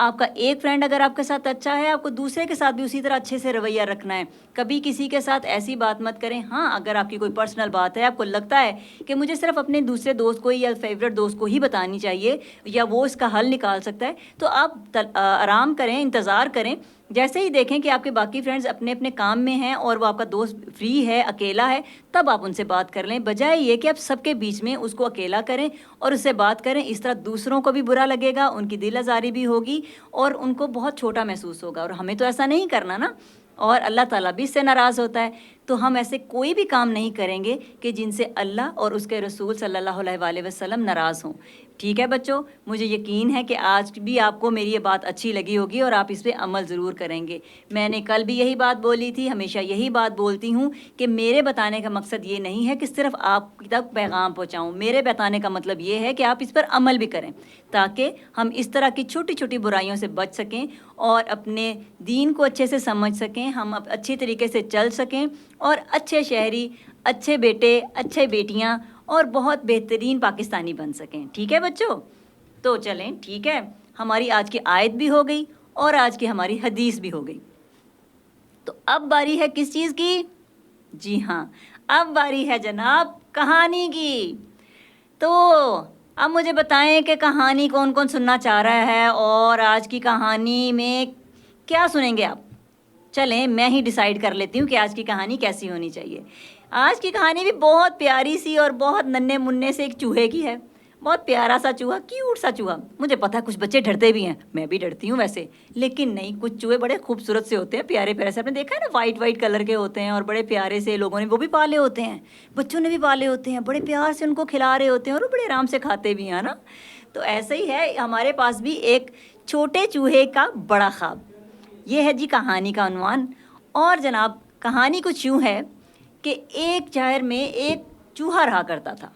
آپ کا ایک فرینڈ اگر آپ کے ساتھ اچھا ہے، آپ کو دوسرے کے ساتھ بھی اسی طرح اچھے سے رویہ رکھنا ہے. کبھی کسی کے ساتھ ایسی بات مت کریں. ہاں اگر آپ کی کوئی پرسنل بات ہے، آپ کو لگتا ہے کہ مجھے صرف اپنے دوسرے دوست کو ہی یا فیوریٹ دوست کو ہی بتانی چاہیے یا وہ اس کا حل نکال سکتا ہے، تو آپ آرام کریں، انتظار کریں. جیسے ہی دیکھیں کہ آپ کے باقی فرینڈز اپنے اپنے کام میں ہیں اور وہ آپ کا دوست فری ہے، اکیلا ہے، تب آپ ان سے بات کر لیں، بجائے یہ کہ آپ سب کے بیچ میں اس کو اکیلا کریں اور اس سے بات کریں. اس طرح دوسروں کو بھی برا لگے گا، ان کی دل آزاری بھی ہوگی اور ان کو بہت چھوٹا محسوس ہوگا، اور ہمیں تو ایسا نہیں کرنا نا، اور اللہ تعالیٰ بھی اس سے ناراض ہوتا ہے. تو ہم ایسے کوئی بھی کام نہیں کریں گے کہ جن سے اللہ اور اس کے رسول صلی اللہ علیہ وآلہ وسلم ناراض ہوں. ٹھیک ہے بچوں، مجھے یقین ہے کہ آج بھی آپ کو میری یہ بات اچھی لگی ہوگی اور آپ اس پہ عمل ضرور کریں گے. میں نے کل بھی یہی بات بولی تھی، ہمیشہ یہی بات بولتی ہوں کہ میرے بتانے کا مقصد یہ نہیں ہے کہ صرف آپ تک پیغام پہنچاؤں. میرے بتانے کا مطلب یہ ہے کہ آپ اس پر عمل بھی کریں تاکہ ہم اس طرح کی چھوٹی چھوٹی برائیوں سے بچ سکیں اور اپنے دین کو اچھے سے سمجھ سکیں، ہم اچھی طریقے سے چل سکیں اور اچھے شہری، اچھے بیٹے، اچھے بیٹیاں اور بہت بہترین پاکستانی بن سکیں. ٹھیک ہے بچوں؟ تو چلیں، ٹھیک ہے، ہماری آج کی آیت بھی ہو گئی اور آج کی ہماری حدیث بھی ہو گئی. تو اب باری ہے کس چیز کی؟ جی ہاں، اب باری ہے جناب کہانی کی. تو اب مجھے بتائیں کہ کہانی کون کون سننا چاہ رہا ہے اور آج کی کہانی میں کیا سنیں گے آپ؟ چلیں میں ہی ڈیسائیڈ کر لیتی ہوں کہ آج کی کہانی کیسی ہونی چاہیے. آج کی کہانی بھی بہت پیاری سی اور بہت ننھے مننے سے ایک چوہے کی ہے. بہت پیارا سا چوہا، کیوٹ سا چوہا. مجھے پتا ہے کچھ بچے ڈرتے بھی ہیں، میں بھی ڈرتی ہوں ویسے، لیکن نہیں، کچھ چوہے بڑے خوبصورت سے ہوتے ہیں، پیارے پیارے سے. آپ نے دیکھا ہے نا، وائٹ کلر کے ہوتے ہیں اور بڑے پیارے سے، لوگوں نے وہ بھی پالے ہوتے ہیں، بچوں نے بھی پالے ہوتے ہیں، بڑے پیار سے ان کو کھلا رہے ہوتے ہیں اور وہ بڑے آرام سے کھاتے بھی ہیں نا. تو ایسے ہی ہے ہمارے پاس بھی ایک چھوٹے چوہے کا بڑا خواب. یہ ہے جی کہانی کا عنوان. اور جناب کہانی کچھ یوں ہے کہ ایک شہر میں ایک چوہا رہا کرتا تھا.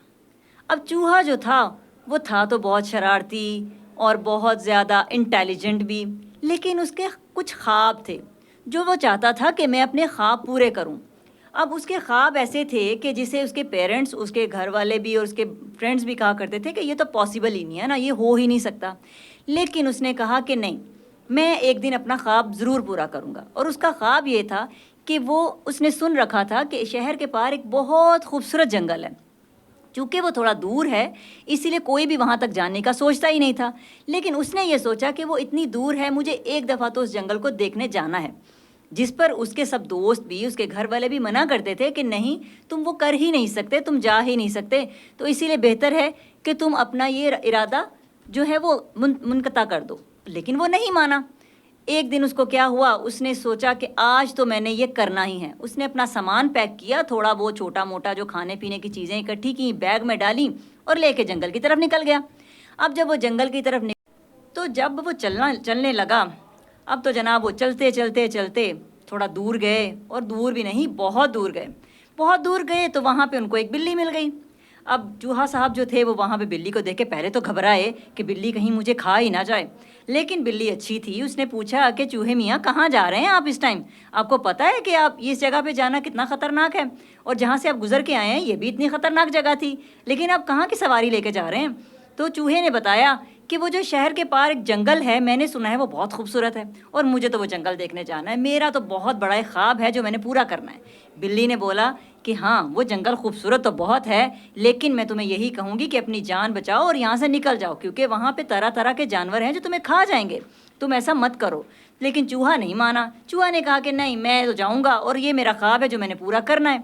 اب چوہا جو تھا وہ تھا تو بہت شرارتی اور بہت زیادہ انٹیلیجنٹ بھی، لیکن اس کے کچھ خواب تھے جو وہ چاہتا تھا کہ میں اپنے خواب پورے کروں. اب اس کے خواب ایسے تھے کہ جسے اس کے پیرنٹس، اس کے گھر والے بھی اور اس کے فرینڈس بھی کہا کرتے تھے کہ یہ تو پاسبل ہی نہیں ہے نا، یہ ہو ہی نہیں سکتا. لیکن اس نے کہا کہ نہیں، میں ایک دن اپنا خواب ضرور پورا کروں گا. اور اس کا خواب یہ تھا کہ اس نے سن رکھا تھا کہ شہر کے پار ایک بہت خوبصورت جنگل ہے. چونکہ وہ تھوڑا دور ہے اسی لیے کوئی بھی وہاں تک جانے کا سوچتا ہی نہیں تھا، لیکن اس نے یہ سوچا کہ وہ اتنی دور ہے، مجھے ایک دفعہ تو اس جنگل کو دیکھنے جانا ہے. جس پر اس کے سب دوست بھی، اس کے گھر والے بھی منع کرتے تھے کہ نہیں، تم وہ کر ہی نہیں سکتے، تم جا ہی نہیں سکتے، تو اسی لیے بہتر ہے کہ تم اپنا یہ ارادہ جو ہے وہ منقطع کر دو. لیکن وہ نہیں مانا. ایک دن اس کو کیا ہوا، اس نے سوچا کہ آج تو میں نے یہ کرنا ہی ہے. اس نے اپنا سامان پیک کیا، تھوڑا وہ چھوٹا موٹا جو کھانے پینے کی چیزیں اکٹھی کی، بیگ میں ڈالی اور لے کے جنگل کی طرف نکل گیا. اب جب وہ جنگل کی طرف تو جب وہ چلنے لگا، اب تو جناب وہ چلتے چلتے چلتے تھوڑا دور گئے، اور دور بھی نہیں، بہت دور گئے. بہت دور گئے تو وہاں پہ ان کو ایک بلی مل گئی. اب چوہا صاحب جو تھے وہ وہاں پہ بلی کو دیکھ کے پہلے تو گھبرائے کہ بلی کہیں مجھے کھا ہی نہ جائے، لیکن بلی اچھی تھی. اس نے پوچھا کہ چوہے میاں کہاں جا رہے ہیں آپ اس ٹائم؟ آپ کو پتہ ہے کہ آپ اس جگہ پہ جانا کتنا خطرناک ہے، اور جہاں سے آپ گزر کے آئے ہیں یہ بھی اتنی خطرناک جگہ تھی، لیکن آپ کہاں کی سواری لے کے جا رہے ہیں؟ تو چوہے نے بتایا کہ وہ جو شہر کے پار ایک جنگل ہے، میں نے سنا ہے وہ بہت خوبصورت ہے اور مجھے تو وہ جنگل دیکھنے جانا ہے، میرا تو بہت بڑا ایک خواب ہے جو میں نے پورا کرنا ہے. بلی نے بولا کہ ہاں وہ جنگل خوبصورت تو بہت ہے، لیکن میں تمہیں یہی کہوں گی کہ اپنی جان بچاؤ اور یہاں سے نکل جاؤ، کیونکہ وہاں پہ طرح طرح کے جانور ہیں جو تمہیں کھا جائیں گے، تم ایسا مت کرو. لیکن چوہا نہیں مانا. چوہا نے کہا کہ نہیں، میں تو جاؤں گا اور یہ میرا خواب ہے جو میں نے پورا کرنا ہے.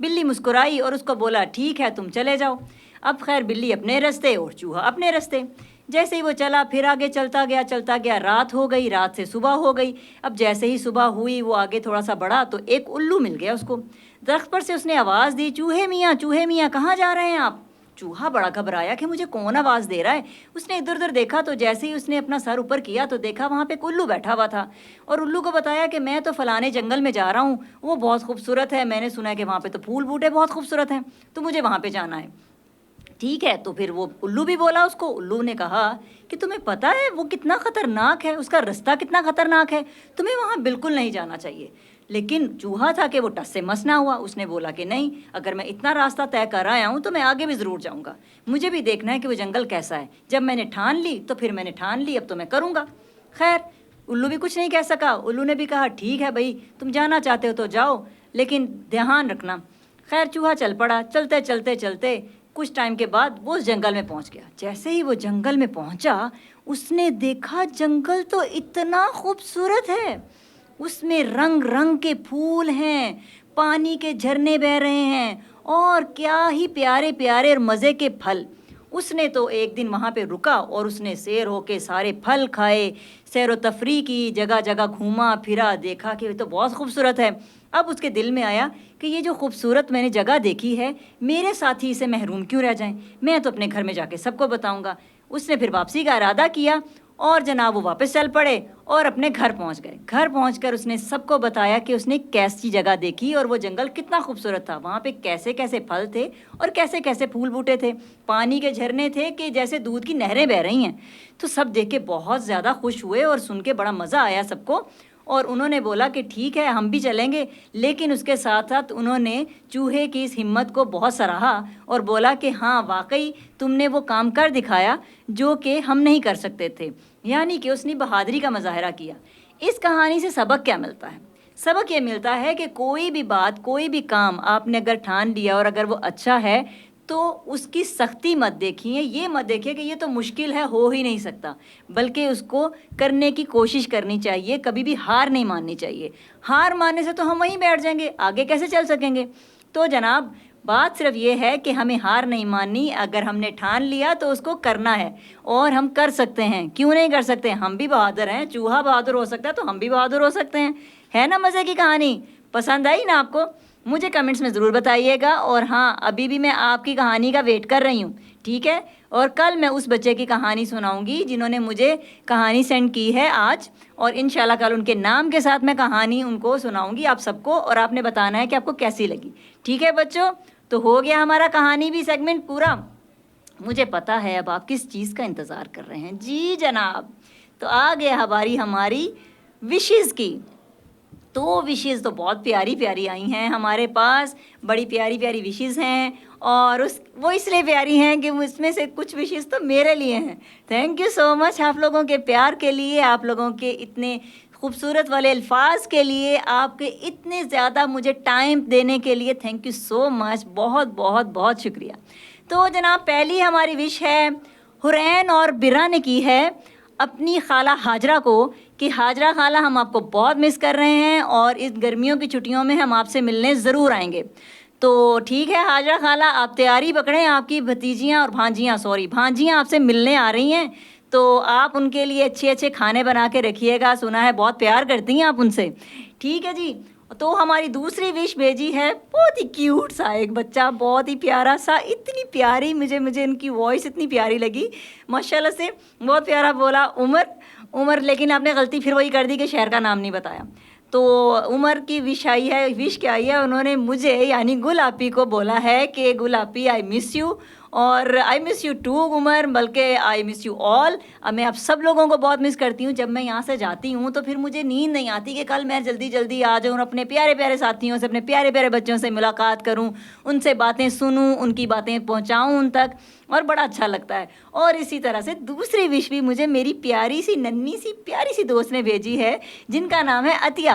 بلی مسکرائی اور اس کو بولا ٹھیک ہے تم چلے جاؤ. اب خیر بلی اپنے رستے اور چوہا اپنے رستے. جیسے ہی وہ چلا پھر آگے چلتا گیا، رات ہو گئی، رات سے صبح ہو گئی. اب جیسے ہی صبح ہوئی وہ آگے تھوڑا سا بڑھا تو ایک الو مل گیا اس کو. درخت پر سے اس نے آواز دی، چوہے میاں کہاں جا رہے ہیں آپ؟ چوہا بڑا گھبرایا کہ مجھے کون آواز دے رہا ہے. اس نے ادھر ادھر دیکھا تو جیسے ہی اس نے اپنا سر اوپر کیا تو دیکھا وہاں پہ ایک الو بیٹھا ہوا تھا، اور الو کو بتایا کہ میں تو فلانے جنگل میں جا رہا ہوں، وہ بہت خوبصورت ہے، میں نے سنا ہے کہ وہاں پہ تو پھول بوٹے بہت خوبصورت ہیں، تو مجھے وہاں پہ جانا ہے. ٹھیک ہے. تو پھر وہ الو بھی بولا اس کو. الو نے کہا کہ تمہیں پتہ ہے وہ کتنا خطرناک ہے، اس کا رستہ کتنا خطرناک ہے، تمہیں وہاں بالکل نہیں جانا چاہیے. لیکن چوہا تھا کہ وہ ٹس سے مس نہ ہوا. اس نے بولا کہ نہیں، اگر میں اتنا راستہ طے کر آیا ہوں تو میں آگے بھی ضرور جاؤں گا، مجھے بھی دیکھنا ہے کہ وہ جنگل کیسا ہے. جب میں نے ٹھان لی تو پھر میں نے ٹھان لی، اب تو میں کروں گا. خیر الو بھی کچھ نہیں کہہ سکا. الو نے بھی کہا ٹھیک ہے بھائی تم جانا چاہتے ہو تو جاؤ لیکن دھیان رکھنا. خیر چوہا چل پڑا. چلتے چلتے چلتے کچھ ٹائم کے بعد وہ اس جنگل میں پہنچ گیا. جیسے ہی وہ جنگل میں پہنچا اس نے دیکھا جنگل تو اتنا خوبصورت ہے. اس میں رنگ رنگ کے پھول ہیں, پانی کے جھرنے بہہ رہے ہیں, اور کیا ہی پیارے پیارے اور مزے کے پھل. اس نے تو ایک دن وہاں پہ رکا اور اس نے سیر ہو کے سارے پھل کھائے, سیر و تفریح کی, جگہ جگہ گھوما پھرا, دیکھا کہ یہ تو بہت خوبصورت ہے. اب اس کے دل میں آیا کہ یہ جو خوبصورت میں نے جگہ دیکھی ہے میرے ساتھی اسے محروم کیوں رہ جائیں, میں تو اپنے گھر میں جا کے سب کو بتاؤں گا. اس نے پھر واپسی کا ارادہ کیا اور جناب وہ واپس چل پڑے اور اپنے گھر پہنچ گئے. گھر پہنچ کر اس نے سب کو بتایا کہ اس نے کیسی جگہ دیکھی اور وہ جنگل کتنا خوبصورت تھا, وہاں پہ کیسے کیسے پھل تھے اور کیسے کیسے پھول بوٹے تھے, پانی کے جھرنے تھے کہ جیسے دودھ کی نہریں بہہ رہی ہیں. تو سب دیکھ کے بہت زیادہ خوش ہوئے اور سن کے بڑا مزہ آیا سب کو, اور انہوں نے بولا کہ ٹھیک ہے ہم بھی چلیں گے. لیکن اس کے ساتھ ساتھ انہوں نے چوہے کی اس ہمت کو بہت سراہا اور بولا کہ ہاں واقعی تم نے وہ کام کر دکھایا جو کہ ہم نہیں کر سکتے تھے, یعنی کہ اس نے بہادری کا مظاہرہ کیا. اس کہانی سے سبق کیا ملتا ہے؟ سبق یہ ملتا ہے کہ کوئی بھی بات, کوئی بھی کام آپ نے اگر ٹھان لیا اور اگر وہ اچھا ہے تو اس کی سختی مت دیکھیے, یہ مت دیکھیے کہ یہ تو مشکل ہے ہو ہی نہیں سکتا, بلکہ اس کو کرنے کی کوشش کرنی چاہیے. کبھی بھی ہار نہیں ماننی چاہیے. ہار ماننے سے تو ہم وہیں بیٹھ جائیں گے, آگے کیسے چل سکیں گے؟ تو جناب بات صرف یہ ہے کہ ہمیں ہار نہیں ماننی, اگر ہم نے ٹھان لیا تو اس کو کرنا ہے, اور ہم کر سکتے ہیں. کیوں نہیں کر سکتے؟ ہم بھی بہادر ہیں. چوہا بہادر ہو سکتا ہے تو ہم بھی بہادر ہو سکتے ہیں. ہے نا مزے کی کہانی؟ پسند آئی نا آپ کو؟ مجھے کمنٹس میں ضرور بتائیے گا. اور ہاں ابھی بھی میں آپ کی کہانی کا ویٹ کر رہی ہوں, ٹھیک ہے؟ اور کل میں اس بچے کی کہانی سناؤں گی جنہوں نے مجھے کہانی سینڈ کی ہے آج, اور انشاءاللہ کل ان کے نام کے ساتھ میں کہانی ان کو سناؤں گی آپ سب کو, اور آپ نے بتانا ہے کہ آپ کو کیسی لگی. ٹھیک ہے بچوں؟ تو ہو گیا ہمارا کہانی بھی سیگمنٹ پورا. مجھے پتا ہے اب آپ کس چیز کا انتظار کر رہے ہیں. جی جناب, تو آ گیا ہماری وشز کی. تو وشز تو بہت پیاری پیاری آئی ہیں ہمارے پاس, بڑی پیاری پیاری وشز ہیں, اور وہ اس لیے پیاری ہیں کہ اس میں سے کچھ وشز تو میرے لیے ہیں. تھینک یو سو مچ آپ لوگوں کے پیار کے لیے, آپ لوگوں کے اتنے خوبصورت والے الفاظ کے لیے, آپ کے اتنے زیادہ مجھے ٹائم دینے کے لیے. تھینک یو سو مچ, بہت بہت بہت شکریہ. تو جناب پہلی ہماری وش ہے حرین اور برا نے کی ہے اپنی خالہ ہاجرہ کو, کہ ہاجرہ خالہ ہم آپ کو بہت مس کر رہے ہیں اور اس گرمیوں کی چھٹیوں میں ہم آپ سے ملنے ضرور آئیں گے. تو ٹھیک ہے ہاجرہ خالہ, آپ تیاری پکڑیں, آپ کی بھتیجیاں اور بھانجیاں آپ سے ملنے آ رہی ہیں, تو آپ ان کے لیے اچھے اچھے کھانے بنا کے رکھیے گا. سنا ہے بہت پیار کرتی ہیں آپ ان سے. ٹھیک ہے جی. تو ہماری دوسری وش بھیجی ہے بہت ہی کیوٹ سا ایک بچہ, بہت ہی پیارا سا, اتنی پیاری, مجھے ان کی وائس اتنی پیاری لگی ماشاءاللہ سے, بہت پیارا بولا. عمر, لیکن آپ نے غلطی پھر وہی کر دی کہ شہر کا نام نہیں بتایا. تو عمر کی وش آئی ہے, وش کیا آئی ہے, انہوں نے مجھے یعنی گل آپی کو بولا ہے کہ گل آپی آئی مس یو, اور آئی مس یو ٹو عمر, بلکہ آئی مس یو آل. اب میں آپ سب لوگوں کو بہت مس کرتی ہوں. جب میں یہاں سے جاتی ہوں تو پھر مجھے نیند نہیں آتی کہ کل میں جلدی جلدی آ جاؤں, اپنے پیارے پیارے ساتھیوں سے, اپنے پیارے پیارے بچوں سے ملاقات کروں, ان سے باتیں سنوں, ان کی باتیں پہنچاؤں ان تک, اور بڑا اچھا لگتا ہے. اور اسی طرح سے دوسری وش بھی مجھے میری پیاری سی ننھی سی پیاری سی دوست نے بھیجی ہے جن کا نام ہے عطیہ.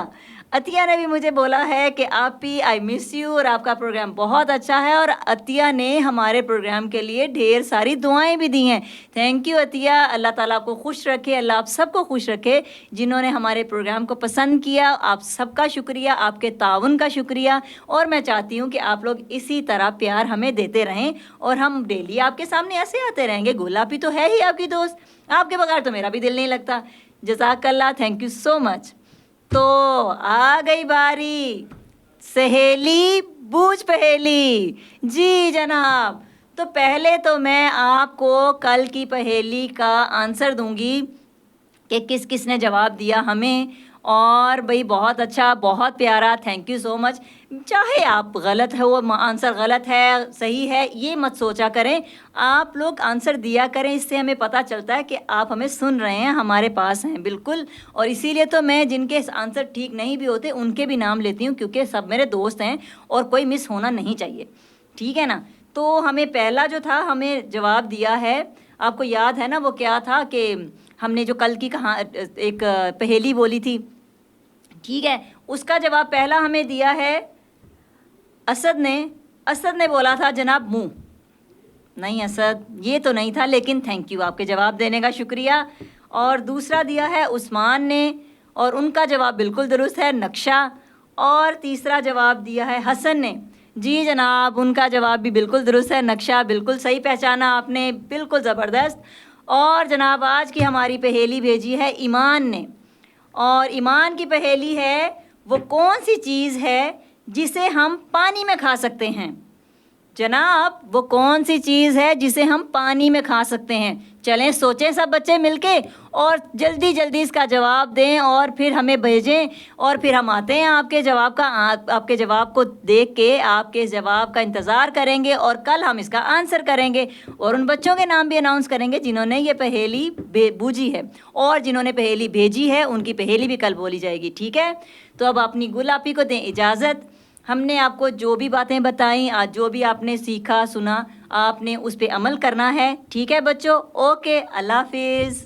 عطیہ نے بھی مجھے بولا ہے کہ آپ بھی آئی مس یو, اور آپ کا پروگرام بہت اچھا ہے, اور عطیہ نے ہمارے پروگرام کے لیے ڈھیر ساری دعائیں بھی دی ہیں. تھینک یو عطیہ, اللہ تعالیٰ آپ کو خوش رکھے, اللہ آپ سب کو خوش رکھے جنہوں نے ہمارے پروگرام کو پسند کیا. آپ سب کا شکریہ, آپ کے تعاون کا شکریہ, اور میں چاہتی ہوں کہ آپ لوگ اسی طرح پیار ہمیں دیتے رہیں, اور ہم ڈیلی آپ کے سامنے ایسے آتے رہیں گے. گلابی تو ہے ہی آپ کی دوست, آپ کے بغیر تو میرا بھی دل نہیں لگتا. جزاک اللہ, تھینک یو سو مچ. تو آ گئی باری سہیلی بوجھ پہیلی. جی جناب, تو پہلے تو میں آپ کو کل کی پہیلی کا آنسر دوں گی کہ کس کس نے جواب دیا ہمیں, اور بھئی بہت اچھا, بہت پیارا, تھینک یو سو مچ. چاہے آپ غلط ہے, وہ آنسر غلط ہے صحیح ہے یہ مت سوچا کریں, آپ لوگ آنسر دیا کریں, اس سے ہمیں پتہ چلتا ہے کہ آپ ہمیں سن رہے ہیں, ہمارے پاس ہیں بالکل. اور اسی لیے تو میں جن کے آنسر ٹھیک نہیں بھی ہوتے ان کے بھی نام لیتی ہوں, کیونکہ سب میرے دوست ہیں اور کوئی مس ہونا نہیں چاہیے. ٹھیک ہے نا؟ تو ہمیں پہلا جو تھا ہمیں جواب دیا ہے آپ کو یاد ہے نا وہ کیا تھا کہ ہم نے جو کل کی ایک پہیلی بولی تھی، ٹھیک ہے، اس کا جواب پہلا ہمیں دیا ہے اسد نے بولا تھا جناب منہ. نہیں اسد، یہ تو نہیں تھا، لیکن تھینک یو آپ کے جواب دینے کا شکریہ. اور دوسرا دیا ہے عثمان نے، اور ان کا جواب بالکل درست ہے نقشہ. اور تیسرا جواب دیا ہے حسن نے. جی جناب، ان کا جواب بھی بالکل درست ہے نقشہ. بالکل صحیح پہچانا آپ نے، بالکل زبردست. اور جناب آج کی ہماری پہیلی بھیجی ہے ایمان نے، اور ایمان کی پہیلی ہے وہ کون سی چیز ہے جسے ہم پانی میں کھا سکتے ہیں؟ جناب وہ کون سی چیز ہے جسے ہم پانی میں کھا سکتے ہیں؟ چلیں سوچیں سب بچے مل کے، اور جلدی جلدی اس کا جواب دیں اور پھر ہمیں بھیجیں، اور پھر ہم آتے ہیں آپ کے جواب کو دیکھ کے، آپ کے جواب کا انتظار کریں گے، اور کل ہم اس کا آنسر کریں گے، اور ان بچوں کے نام بھی اناؤنس کریں گے جنہوں نے یہ پہیلی بوجھی ہے، اور جنہوں نے پہیلی بھیجی ہے ان کی پہیلی بھی کل بولی جائے گی. ٹھیک ہے، تو اب اپنی گل آپی کو دیں اجازت. ہم نے آپ کو جو بھی باتیں بتائیں، آج جو بھی آپ نے سیکھا سنا، آپ نے اس پہ عمل کرنا ہے. ٹھیک ہے بچوں، اوکے، اللہ حافظ.